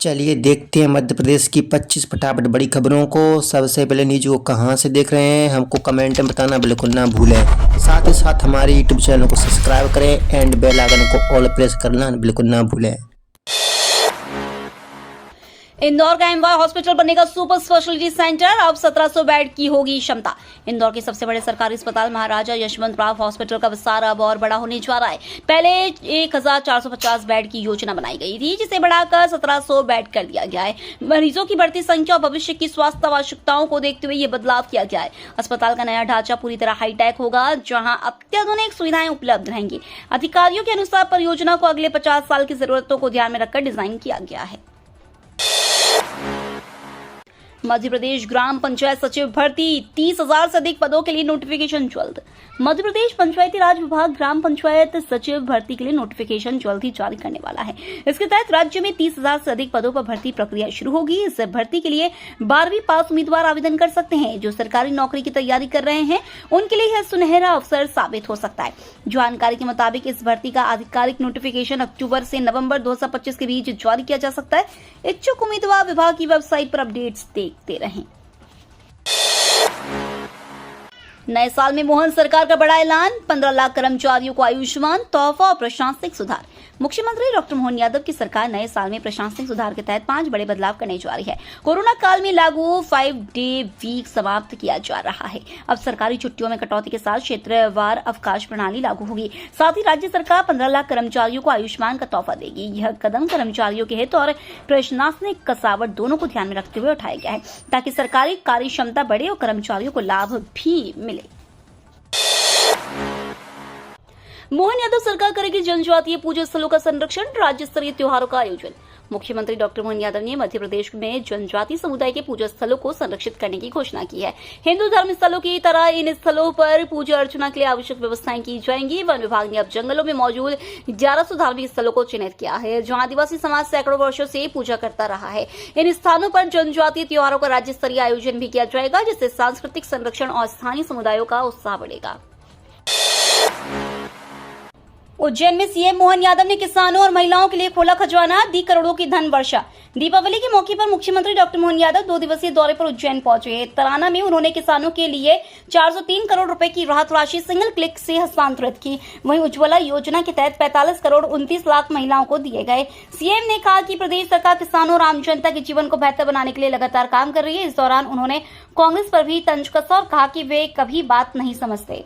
चलिए देखते हैं मध्य प्रदेश की 25 फटाफट बड़ी खबरों को। सबसे पहले न्यूज को कहां से देख रहे हैं हमको कमेंट में बताना बिल्कुल ना भूलें। साथ ही साथ हमारे यूट्यूब चैनल को सब्सक्राइब करें एंड बेल आइकन को ऑल प्रेस करना बिल्कुल ना भूलें। इंदौर का एमवाय हॉस्पिटल बनेगा सुपर स्पेशलिटी सेंटर। अब 1700 बेड की होगी क्षमता। इंदौर के सबसे बड़े सरकारी अस्पताल महाराजा यशवंतराव हॉस्पिटल का विस्तार अब और बड़ा होने जा रहा है। पहले 1450 बेड की योजना बनाई गई थी, जिसे बढ़ाकर 1700 बेड कर दिया गया है। मरीजों की बढ़ती संख्या और भविष्य की स्वास्थ्य आवश्यकताओं को देखते हुए ये बदलाव किया गया है। अस्पताल का नया ढांचा पूरी तरह हाईटेक होगा, जहां अत्याधुनिक सुविधाएं उपलब्ध रहेंगी। अधिकारियों के अनुसार परियोजना को अगले 50 साल की जरूरतों को ध्यान में रखकर डिजाइन किया गया है। मध्य प्रदेश ग्राम पंचायत सचिव भर्ती 30,000 से अधिक पदों के लिए नोटिफिकेशन जल्द। मध्य प्रदेश पंचायती राज विभाग ग्राम पंचायत सचिव भर्ती के लिए नोटिफिकेशन जल्द ही जारी करने वाला है। इसके तहत राज्य में 30,000 से अधिक पदों पर भर्ती प्रक्रिया शुरू होगी। इस भर्ती के लिए 12वीं पास उम्मीदवार आवेदन कर सकते हैं। जो सरकारी नौकरी की तैयारी कर रहे हैं उनके लिए यह सुनहरा अवसर साबित हो सकता है। जानकारी के मुताबिक इस भर्ती का आधिकारिक नोटिफिकेशन अक्टूबर से नवंबर 2025 के बीच जारी किया जा सकता है। इच्छुक उम्मीदवार विभाग की वेबसाइट पर अपडेट्स देखते रहें। नए साल में मोहन सरकार का बड़ा ऐलान, 15 लाख कर्मचारियों को आयुष्मान, तोहफा और प्रशासनिक सुधार। मुख्यमंत्री डॉक्टर मोहन यादव की सरकार नए साल में प्रशासनिक सुधार के तहत 5 बड़े बदलाव करने जा रही है। कोरोना काल में लागू 5 डे वीक समाप्त किया जा रहा है। अब सरकारी छुट्टियों में कटौती के साथ क्षेत्रवार अवकाश प्रणाली लागू होगी। साथ ही राज्य सरकार 15 लाख कर्मचारियों को आयुष्मान का तोहफा देगी। यह कदम कर्मचारियों के हित और प्रशासनिक कसावट दोनों को ध्यान में रखते हुए उठाया गया है, ताकि सरकारी कार्य क्षमता बढ़े और कर्मचारियों को लाभ भी मिले। मोहन यादव सरकार करेगी जनजातीय पूजा स्थलों का संरक्षण, राज्य स्तरीय त्योहारों का आयोजन। मुख्यमंत्री डॉक्टर मोहन यादव ने मध्य प्रदेश में जनजातीय समुदाय के पूजा स्थलों को संरक्षित करने की घोषणा की है। हिंदू धर्म स्थलों की तरह इन स्थलों पर पूजा अर्चना के लिए आवश्यक व्यवस्थाएं की जाएंगी। वन विभाग ने अब जंगलों में मौजूद 1100 धार्मिक स्थलों को चिन्हित किया है, जहां आदिवासी समाज सैकड़ों वर्षों से पूजा करता रहा है। इन स्थानों पर जनजातीय त्योहारों का राज्य स्तरीय आयोजन भी किया जाएगा, जिससे सांस्कृतिक संरक्षण और स्थानीय समुदायों का उत्साह बढ़ेगा। उज्जैन में सीएम मोहन यादव ने किसानों और महिलाओं के लिए खोला खजाना, दी करोड़ों की धन वर्षा। दीपावली के मौके पर मुख्यमंत्री डॉक्टर मोहन यादव 2 दिवसीय दौरे पर उज्जैन पहुंचे। तराना में उन्होंने किसानों के लिए 403 करोड़ रुपए की राहत राशि सिंगल क्लिक से हस्तांतरित की। वहीं उज्ज्वला योजना के तहत 45 करोड़ 29 लाख महिलाओं को दिए गए। सीएम ने कहा कि प्रदेश सरकार किसानों और आम जनता के जीवन को बेहतर बनाने के लिए लगातार काम कर रही है। इस दौरान उन्होंने कांग्रेस पर भी तंज कसा और कहा कि वे कभी बात नहीं समझते।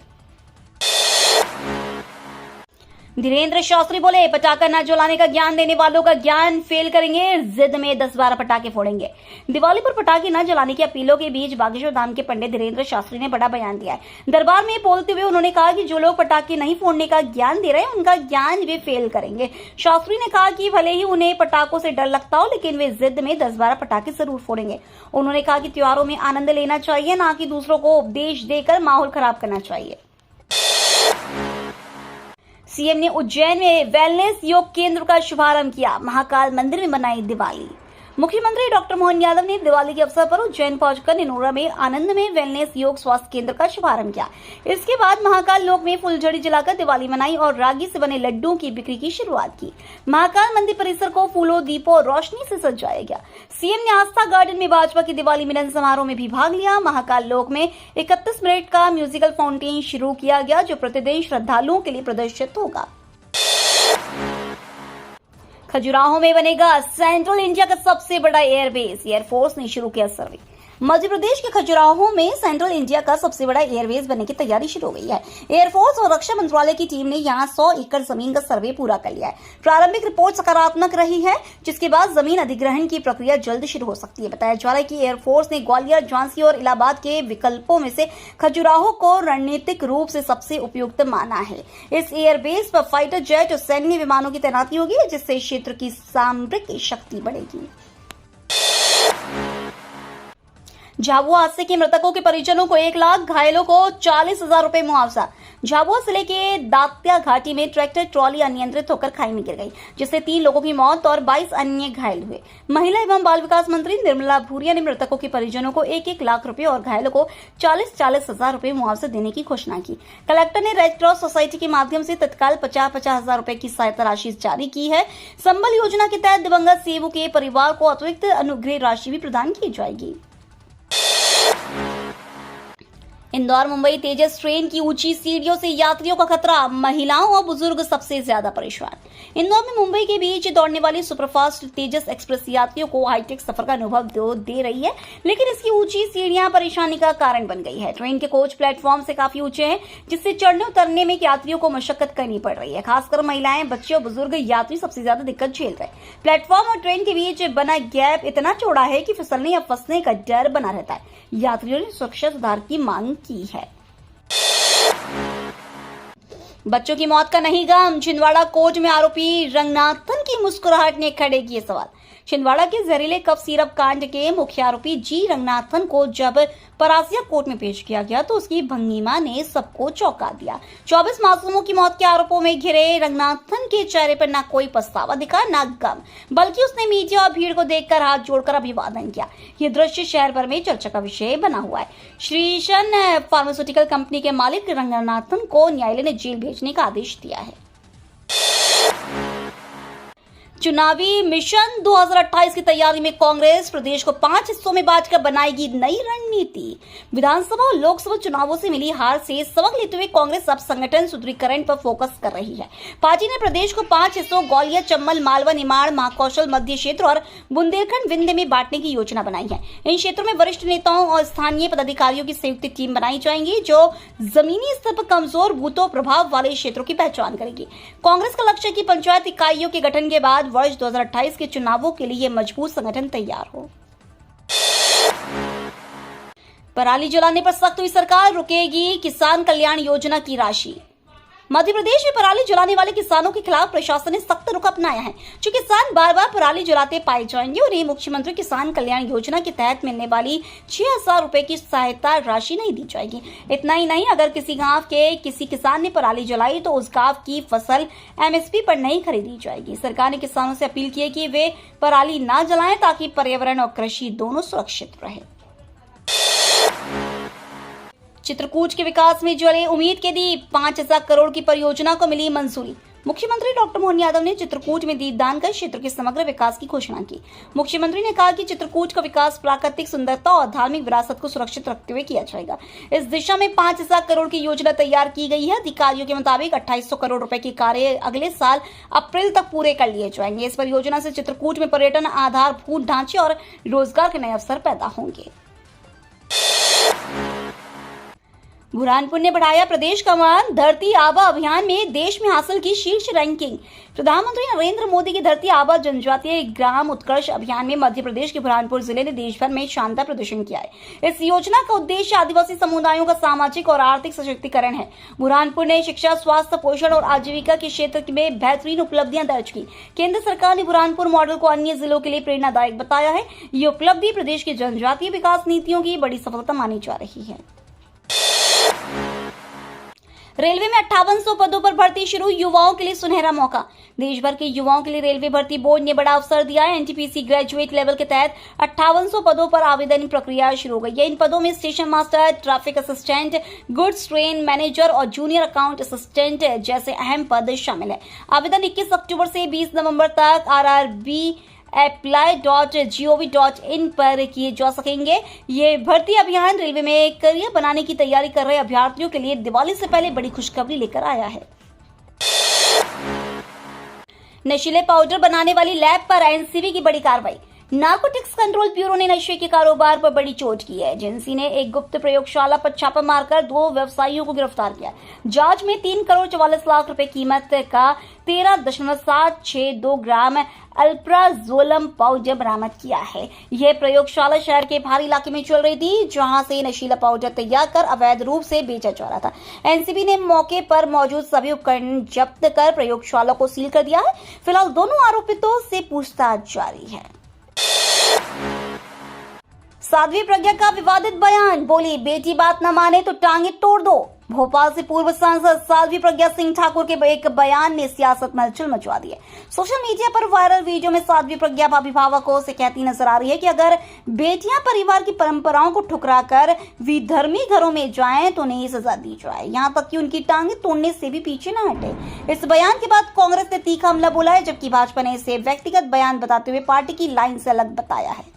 धीरेन्द्र शास्त्री बोले, पटाखा न जलाने का ज्ञान देने वालों का ज्ञान फेल करेंगे, जिद में 10-12 पटाखे फोड़ेंगे। दिवाली पर पटाखे न जलाने की अपीलों के बीच बागेश्वर धाम के पंडित धीरेन्द्र शास्त्री ने बड़ा बयान दिया है। दरबार में बोलते हुए उन्होंने कहा कि जो लोग पटाखे नहीं फोड़ने का ज्ञान दे रहे हैं, उनका ज्ञान वे फेल करेंगे। शास्त्री ने कहा कि भले ही उन्हें पटाखों से डर लगता हो, लेकिन वे जिद में 10-12 पटाखे जरूर फोड़ेंगे। उन्होंने कहा कि त्योहारों में आनंद लेना चाहिए, न कि दूसरों को उपदेश देकर माहौल खराब करना चाहिए। सीएम ने उज्जैन में वेलनेस योग केंद्र का शुभारंभ किया। महाकाल मंदिर में मनाई दिवाली। मुख्यमंत्री डॉक्टर मोहन यादव ने दिवाली के अवसर पर उज्जैन पहुंचकर निनोरा में आनंद में वेलनेस योग स्वास्थ्य केंद्र का शुभारंभ किया। इसके बाद महाकाल लोक में फुलझड़ी जलाकर दिवाली मनाई और रागी से बने लड्डुओं की बिक्री की शुरुआत की। महाकाल मंदिर परिसर को फूलों, दीपों और रोशनी से सजाया गया। सीएम ने आस्था गार्डन में भाजपा की दिवाली मिलन समारोह में भी भाग लिया। महाकाल लोक में 31 मिनट का म्यूजिकल फाउंटेन शुरू किया गया, जो प्रतिदिन श्रद्धालुओं के लिए प्रदर्शित होगा। खजुराहो में बनेगा सेंट्रल इंडिया का सबसे बड़ा एयरबेस, एयरफोर्स ने शुरू किया सर्वे। मध्य प्रदेश के खजुराहो में सेंट्रल इंडिया का सबसे बड़ा एयरबेस बनने की तैयारी शुरू हो गई है। एयरफोर्स और रक्षा मंत्रालय की टीम ने यहां 100 एकड़ जमीन का सर्वे पूरा कर लिया है। प्रारंभिक रिपोर्ट सकारात्मक रही है, जिसके बाद जमीन अधिग्रहण की प्रक्रिया जल्द शुरू हो सकती है। बताया जा रहा है कि एयरफोर्स ने ग्वालियर, झांसी और इलाहाबाद के विकल्पों में से खजुराहो को रणनीतिक रूप से सबसे उपयुक्त माना है। इस एयरबेस पर फाइटर जेट और सैन्य विमानों की तैनाती होगी, जिससे क्षेत्र की सामरिक शक्ति बढ़ेगी। झाबुआ हादसे के मृतकों के परिजनों को 1 लाख, घायलों को 40,000 रुपए मुआवजा। झाबुआ जिले के दात्या घाटी में ट्रैक्टर ट्रॉली अनियंत्रित होकर खाई में गिर गई, जिससे 3 लोगों की मौत और 22 अन्य घायल हुए। महिला एवं बाल विकास मंत्री निर्मला भूरिया ने मृतकों के परिजनों को 1-1 लाख रुपए और घायलों को 40,000 रुपए मुआवजा देने की घोषणा की। कलेक्टर ने रेड क्रॉस सोसाइटी के माध्यम से तत्काल 50,000 रुपए की सहायता राशि जारी की है। संबल योजना के तहत दिवंगत सेवु के परिवार को अतिरिक्त अनुग्रह राशि भी प्रदान की जाएगी। इंदौर मुंबई तेजस ट्रेन की ऊंची सीढ़ियों से यात्रियों का खतरा, महिलाओं और बुजुर्ग सबसे ज्यादा परेशान। इंदौर में मुंबई के बीच दौड़ने वाली सुपरफास्ट तेजस एक्सप्रेस यात्रियों को हाईटेक सफर का अनुभव दे रही है, लेकिन इसकी ऊंची सीढ़ियां परेशानी का कारण बन गई है। ट्रेन के कोच प्लेटफॉर्म से काफी ऊंचे हैं, जिससे चढ़ने उतरने में यात्रियों को मशक्कत करनी पड़ रही है। खासकर महिलाएं, बच्चे और बुजुर्ग यात्री सबसे ज्यादा दिक्कत झेल रहे हैं। प्लेटफॉर्म और ट्रेन के बीच बना गैप इतना चौड़ा है कि फिसलने या फंसने का डर बना रहता है। यात्रियों ने सुरक्षा सुधार की मांग की है। बच्चों की मौत का नहीं गम, छिंदवाड़ा कोर्ट में आरोपी रंगनाथन की मुस्कुराहट ने खड़े किए सवाल। छिंदवाड़ा के जहरीले कफ सिरप कांड के मुख्य आरोपी जी रंगनाथन को जब परासिया कोर्ट में पेश किया गया तो उसकी भंगिमा ने सबको चौंका दिया। 24 मासूमों की मौत के आरोपों में घिरे रंगनाथन के चेहरे पर न कोई पछतावा दिखा, न गम, बल्कि उसने मीडिया और भीड़ को देखकर हाथ जोड़कर अभिवादन किया। यह दृश्य शहर भर में चर्चा का विषय बना हुआ है। श्रीशन फार्मास्यूटिकल कंपनी के मालिक रंगनाथन को न्यायालय ने जेल भेजने का आदेश दिया है। चुनावी मिशन 2028 की तैयारी में कांग्रेस प्रदेश को 5 हिस्सों में बांटकर बनाएगी नई रणनीति। विधानसभा और लोकसभा चुनावों से मिली हार से सबक लेते हुए कांग्रेस अब संगठन सुदृढ़ीकरण पर फोकस कर रही है। पार्टी ने प्रदेश को 5 हिस्सों ग्वालियर, चंबल, मालवा, निमाड़, महाकौशल, मध्य क्षेत्र और बुंदेलखंड विंध्य में बांटने की योजना बनाई है। इन क्षेत्रों में वरिष्ठ नेताओं और स्थानीय पदाधिकारियों की संयुक्त टीम बनाई जाएंगी, जो जमीनी स्तर पर कमजोर बूथों प्रभाव वाले क्षेत्रों की पहचान करेगी। कांग्रेस का लक्ष्य है कि पंचायत इकाइयों के गठन के बाद वर्ष 2028 के चुनावों के लिए मजबूत संगठन तैयार हो। पराली जलाने पर सख्त हुई सरकार, रुकेगी किसान कल्याण योजना की राशि। मध्य प्रदेश में पराली जलाने वाले किसानों के खिलाफ प्रशासन ने सख्त रुख अपनाया है। जो किसान बार बार पराली जलाते पाए जाएंगे, उन्हें मुख्यमंत्री किसान कल्याण योजना के तहत मिलने वाली 6,000 रुपए की सहायता राशि नहीं दी जाएगी। इतना ही नहीं, अगर किसी गांव के किसी किसान ने पराली जलाई तो उस गांव की फसल MSP पर नहीं खरीदी जाएगी। सरकार ने किसानों से अपील की है कि वे पराली न जलाएं, ताकि पर्यावरण और कृषि दोनों सुरक्षित रहे। चित्रकूट के विकास में जले उम्मीद के दीप, 5,000 करोड़ की परियोजना को मिली मंजूरी। मुख्यमंत्री डॉक्टर मोहन यादव ने चित्रकूट में दीपदान कर क्षेत्र के समग्र विकास की घोषणा की। मुख्यमंत्री ने कहा कि चित्रकूट का विकास प्राकृतिक सुंदरता और धार्मिक विरासत को सुरक्षित रखते हुए किया जाएगा। इस दिशा में 5,000 करोड़ की योजना तैयार की गई है। अधिकारियों के मुताबिक 2,800 करोड़ रुपए के कार्य अगले साल अप्रैल तक पूरे कर लिए जाएंगे। इस परियोजना से चित्रकूट में पर्यटन, आधारभूत ढांचे और रोजगार के नए अवसर पैदा होंगे। बुरहानपुर ने बढ़ाया प्रदेश का मान, धरती आबा अभियान में देश में हासिल की शीर्ष रैंकिंग। प्रधानमंत्री नरेंद्र मोदी की धरती आबा जनजातीय ग्राम उत्कर्ष अभियान में मध्य प्रदेश के बुरहानपुर जिले ने देश भर में शानदार प्रदर्शन किया है। इस योजना का उद्देश्य आदिवासी समुदायों का सामाजिक और आर्थिक सशक्तिकरण है। बुरहानपुर ने शिक्षा, स्वास्थ्य, पोषण और आजीविका के क्षेत्र में बेहतरीन उपलब्धियां दर्ज की। केंद्र सरकार ने बुरहानपुर मॉडल को अन्य जिलों के लिए प्रेरणादायक बताया है। ये उपलब्धि प्रदेश की जनजातीय विकास नीतियों की बड़ी सफलता मानी जा रही है। रेलवे में 5800 पदों पर भर्ती शुरू, युवाओं के लिए सुनहरा मौका। देश भर के युवाओं के लिए रेलवे भर्ती बोर्ड ने बड़ा अवसर दिया है। NTPC ग्रेजुएट लेवल के तहत 5800 पदों पर आवेदन प्रक्रिया शुरू हो गई है। इन पदों में station master, traffic assistant, goods train manager और जूनियर अकाउंट असिस्टेंट जैसे अहम पद शामिल है। आवेदन 21 अक्टूबर से 20 नवंबर तक RRBapply.gov.in पर किए जा सकेंगे। ये भर्ती अभियान रेलवे में करियर बनाने की तैयारी कर रहे अभ्यर्थियों के लिए दिवाली से पहले बड़ी खुशखबरी लेकर आया है। नशीले पाउडर बनाने वाली लैब पर NCB की बड़ी कार्रवाई। नारकोटिक्स कंट्रोल ब्यूरो ने नशे के कारोबार पर बड़ी चोट की है। एजेंसी ने एक गुप्त प्रयोगशाला पर छापा मारकर 2 व्यवसायियों को गिरफ्तार किया। जांच में 3 करोड़ 44 लाख रुपए कीमत का 13.762 ग्राम अल्प्राजोलम पाउडर बरामद किया है। यह प्रयोगशाला शहर के बाहरी इलाके में चल रही थी, जहां से नशीला पाउडर तैयार कर अवैध रूप से बेचा जा रहा था। NCB ने मौके पर मौजूद सभी उपकरण जब्त कर प्रयोगशाला को सील कर दिया है। फिलहाल दोनों आरोपितों से पूछताछ जारी है। साध्वी प्रज्ञा का विवादित बयान, बोली बेटी बात न माने तो टांगे तोड़ दो। भोपाल से पूर्व सांसद साध्वी प्रज्ञा सिंह ठाकुर के एक बयान ने सियासत में हलचल मचवा दी है। सोशल मीडिया पर वायरल वीडियो में साध्वी प्रज्ञा अभिभावकों से कहती नजर आ रही है कि अगर बेटियां परिवार की परंपराओं को ठुकराकर विधर्मी घरों में जाएं तो उन्हें सजा दी जाए, यहां तक कि उनकी टांगे तोड़ने से भी पीछे न हटे। इस बयान के बाद कांग्रेस ने तीखा हमला बोला है, जबकि भाजपा ने इसे व्यक्तिगत बयान बताते हुए पार्टी की लाइन से अलग बताया है।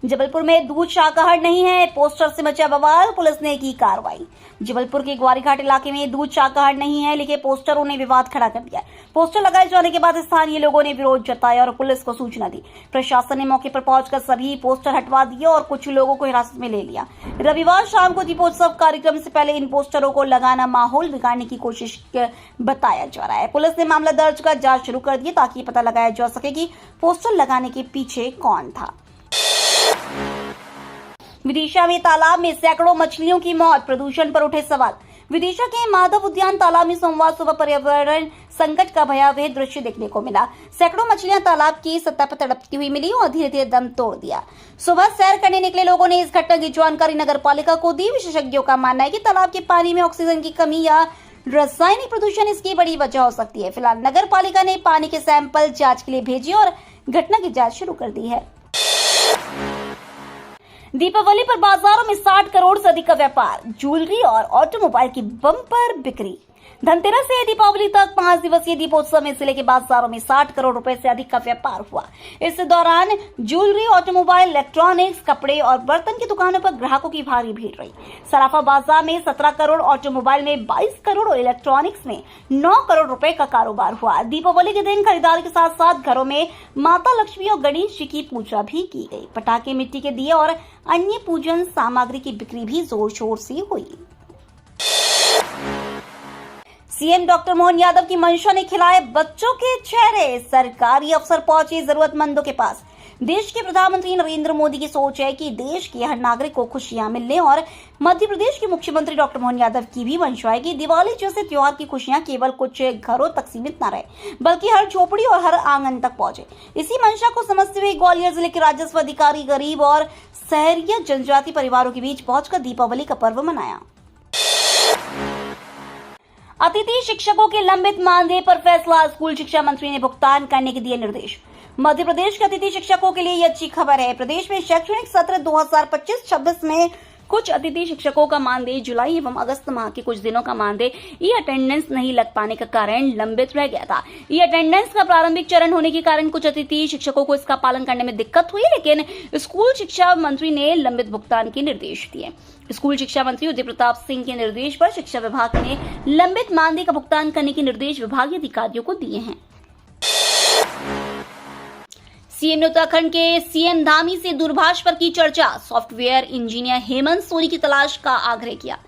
जबलपुर में दूध शाकाहार नहीं है, पोस्टर से मचा बवाल, पुलिस ने की कार्रवाई। जबलपुर के ग्वारीघाट इलाके में दूध शाकाहार नहीं है लिखे पोस्टरों ने विवाद खड़ा कर दिया। पोस्टर लगाए जाने के बाद स्थानीय लोगों ने विरोध जताया और पुलिस को सूचना दी। प्रशासन ने मौके पर पहुंचकर सभी पोस्टर हटवा दिए और कुछ लोगों को हिरासत में ले लिया। रविवार शाम को दीपोत्सव कार्यक्रम से पहले इन पोस्टरों को लगाना माहौल बिगाड़ने की कोशिश बताया जा रहा है। पुलिस ने मामला दर्ज कर जांच शुरू कर दी ताकि पता लगाया जा सके कि पोस्टर लगाने के पीछे कौन था। विदिशा में तालाब में सैकड़ों मछलियों की मौत, प्रदूषण पर उठे सवाल। विदिशा के माधव उद्यान तालाब में सोमवार सुबह पर्यावरण संकट का भयावह दृश्य देखने को मिला। सैकड़ों मछलियां तालाब की सतह पर तड़पती हुई मिली और धीरे धीरे दम तोड़ दिया। सुबह सैर करने निकले लोगों ने इस घटना की जानकारी नगर पालिका को दी। विशेषज्ञों का मानना है कि तालाब के पानी में ऑक्सीजन की कमी या रासायनिक प्रदूषण इसकी बड़ी वजह हो सकती है। फिलहाल नगर पालिका ने पानी के सैंपल जांच के लिए भेजे और घटना की जांच शुरू कर दी है। दीपावली पर बाजारों में 60 करोड़ से अधिक का व्यापार, ज्वेलरी और ऑटोमोबाइल की बम्पर बिक्री। धनतेरस से दीपावली तक 5 दिवसीय दीपोत्सव में जिले के बाजारों में 60 करोड़ रुपए से अधिक का व्यापार हुआ। इस दौरान ज्वेलरी, ऑटोमोबाइल, इलेक्ट्रॉनिक्स, कपड़े और बर्तन की दुकानों पर ग्राहकों की भारी भीड़ रही। सराफा बाजार में 17 करोड़, ऑटोमोबाइल में 22 करोड़ और इलेक्ट्रॉनिक्स में 9 करोड़ रुपए का कारोबार हुआ। दीपावली के दिन खरीदारी के साथ साथ घरों में माता लक्ष्मी और गणेश जी की पूजा भी की गई। पटाखे, मिट्टी के दिए और अन्य पूजन सामग्री की बिक्री भी जोर शोर से हुई। सीएम डॉक्टर मोहन यादव की मंशा ने खिलाए बच्चों के चेहरे, सरकारी अफसर पहुंचे जरूरतमंदों के पास। देश के प्रधानमंत्री नरेंद्र मोदी की सोच है कि देश के हर नागरिक को खुशियां मिलने और मध्य प्रदेश के मुख्यमंत्री डॉक्टर मोहन यादव की भी मंशा है कि दिवाली जैसे त्योहार की खुशियां केवल कुछ घरों तक सीमित न रहे, बल्कि हर झोपड़ी और हर आंगन तक पहुंचे। इसी मंशा को समझते हुए ग्वालियर जिले के राजस्व अधिकारी गरीब और शहरिया जनजाति परिवारों के बीच पहुंचकर दीपावली का पर्व मनाया। अतिथि शिक्षकों के लंबित मानदेय पर फैसला, स्कूल शिक्षा मंत्री ने भुगतान करने के दिए निर्देश। मध्य प्रदेश के अतिथि शिक्षकों के लिए ये अच्छी खबर है। प्रदेश में शैक्षणिक सत्र 2025-26 में कुछ अतिथि शिक्षकों का मानदेय जुलाई एवं अगस्त माह के कुछ दिनों का मानदेय ई अटेंडेंस नहीं लग पाने का कारण लंबित रह गया था। ई अटेंडेंस का प्रारंभिक चरण होने के कारण कुछ अतिथि शिक्षकों को इसका पालन करने में दिक्कत हुई, लेकिन स्कूल शिक्षा मंत्री ने लंबित भुगतान के निर्देश दिए। स्कूल शिक्षा मंत्री उदय प्रताप सिंह के निर्देश पर शिक्षा विभाग ने लंबित मानदेय का भुगतान करने के निर्देश विभागीय अधिकारियों को दिए हैं। सीएम ने उत्तराखंड के सीएम धामी से दूरभाष पर की चर्चा, सॉफ्टवेयर इंजीनियर हेमंत सोनी की तलाश का आग्रह किया।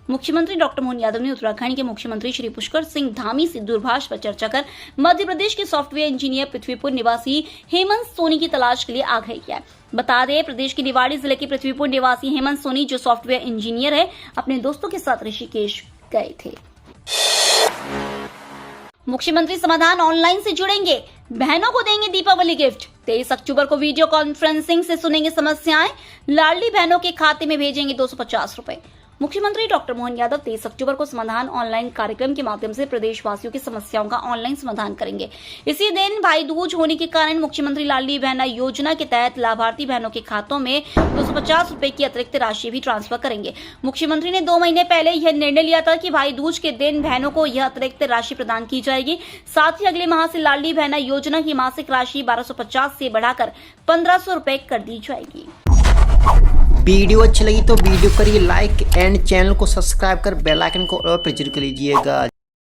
मुख्यमंत्री डॉक्टर मोहन यादव ने उत्तराखंड के मुख्यमंत्री श्री पुष्कर सिंह धामी से दूरभाष पर चर्चा कर मध्य प्रदेश के सॉफ्टवेयर इंजीनियर पृथ्वीपुर निवासी हेमंत सोनी की तलाश के लिए आग्रह किया। बता दें, प्रदेश के निवाड़ी जिले के पृथ्वीपुर निवासी हेमंत सोनी, जो सॉफ्टवेयर इंजीनियर है, अपने दोस्तों के साथ ऋषिकेश गए थे। मुख्यमंत्री समाधान ऑनलाइन से जुड़ेंगे, बहनों को देंगे दीपावली गिफ्ट। 23 अक्टूबर को वीडियो कॉन्फ्रेंसिंग से सुनेंगे समस्याएं, लाडली बहनों के खाते में भेजेंगे 250 रुपए। मुख्यमंत्री डॉक्टर मोहन यादव 23 अक्टूबर को समाधान ऑनलाइन कार्यक्रम के माध्यम से प्रदेशवासियों की समस्याओं का ऑनलाइन समाधान करेंगे। इसी दिन भाई दूज होने के कारण मुख्यमंत्री लाडली बहना योजना के तहत लाभार्थी बहनों के खातों में 250 रुपए की अतिरिक्त राशि भी ट्रांसफर करेंगे। मुख्यमंत्री ने 2 महीने पहले यह निर्णय लिया था कि भाई दूज के दिन बहनों को यह अतिरिक्त राशि प्रदान की जाएगी। साथ ही अगले माह से लाडली बहना योजना की मासिक राशि 1250 से बढ़ाकर 1500 रुपए कर दी जाएगी। वीडियो अच्छी लगी तो वीडियो करिए लाइक एंड चैनल को सब्सक्राइब कर बेल आइकन को और पर जरूर कर लीजिएगा।